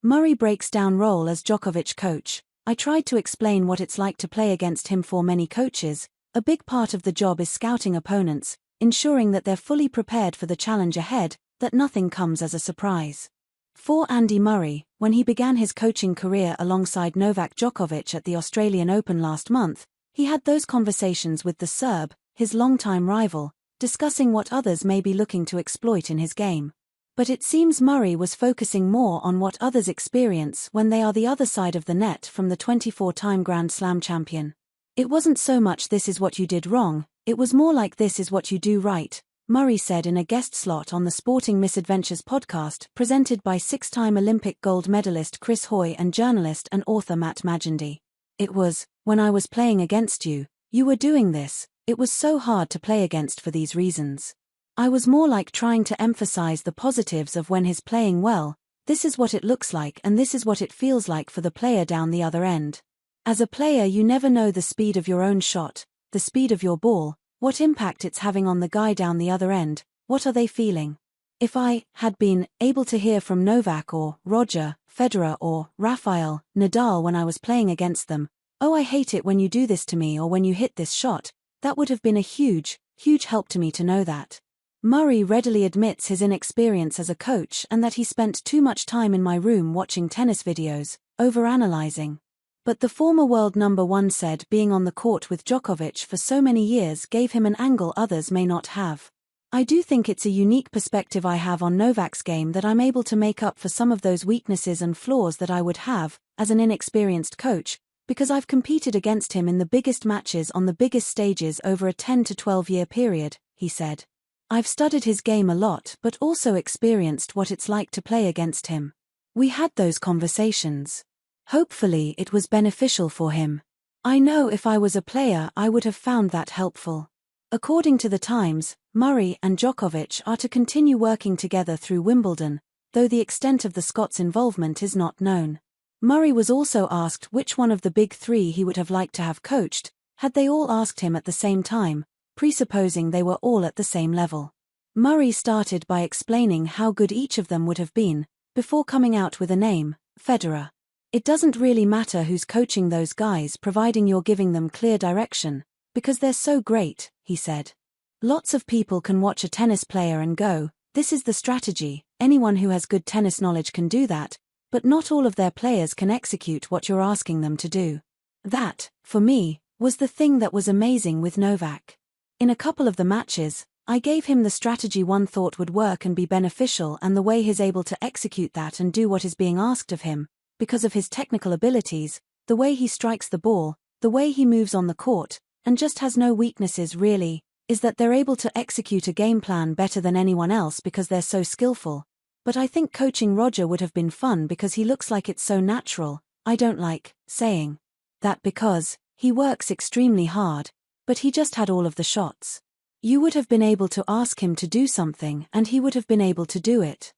Murray breaks down role as Djokovic coach. I tried to explain what it's like to play against him. For many coaches, a big part of the job is scouting opponents, ensuring that they're fully prepared for the challenge ahead, that nothing comes as a surprise. For Andy Murray, when he began his coaching career alongside Novak Djokovic at the Australian Open last month, he had those conversations with the Serb, his longtime rival, discussing what others may be looking to exploit in his game. But it seems Murray was focusing more on what others experience when they are the other side of the net from the 24-time Grand Slam champion. It wasn't so much "this is what you did wrong," it was more like "this is what you do right," Murray said in a guest slot on the Sporting Misadventures podcast presented by six-time Olympic gold medalist Chris Hoy and journalist and author Matt Magendie. "It was, when I was playing against you, you were doing this, it was so hard to play against for these reasons. I was more like trying to emphasize the positives of when he's playing well, this is what it looks like and this is what it feels like for the player down the other end. As a player you never know the speed of your own shot, the speed of your ball, what impact it's having on the guy down the other end, what are they feeling? If I had been able to hear from Novak or Roger, Federer or Rafael, Nadal when I was playing against them, 'Oh, I hate it when you do this to me,' or 'when you hit this shot,' that would have been a huge help to me to know that." Murray readily admits his inexperience as a coach and that he spent too much time in my room watching tennis videos, overanalyzing. But the former world number one said being on the court with Djokovic for so many years gave him an angle others may not have. "I do think it's a unique perspective I have on Novak's game that I'm able to make up for some of those weaknesses and flaws that I would have, as an inexperienced coach, because I've competed against him in the biggest matches on the biggest stages over a 10 to 12 year period," he said. "I've studied his game a lot but also experienced what it's like to play against him. We had those conversations. Hopefully it was beneficial for him. I know if I was a player I would have found that helpful." According to the Times, Murray and Djokovic are to continue working together through Wimbledon, though the extent of the Scots' involvement is not known. Murray was also asked which one of the big three he would have liked to have coached, had they all asked him at the same time, presupposing they were all at the same level. Murray started by explaining how good each of them would have been, before coming out with a name, Federer. "It doesn't really matter who's coaching those guys providing you're giving them clear direction, because they're so great," he said. "Lots of people can watch a tennis player and go, this is the strategy, anyone who has good tennis knowledge can do that, but not all of their players can execute what you're asking them to do." That, for me, was the thing that was amazing with Novak. In a couple of the matches, I gave him the strategy one thought would work and be beneficial, and the way he's able to execute that and do what is being asked of him, because of his technical abilities, the way he strikes the ball, the way he moves on the court, and just has no weaknesses really, is that they're able to execute a game plan better than anyone else because they're so skillful. But I think coaching Roger would have been fun because he looks like it's so natural. I don't like saying that because he works extremely hard, but he just had all of the shots. You would have been able to ask him to do something and he would have been able to do it.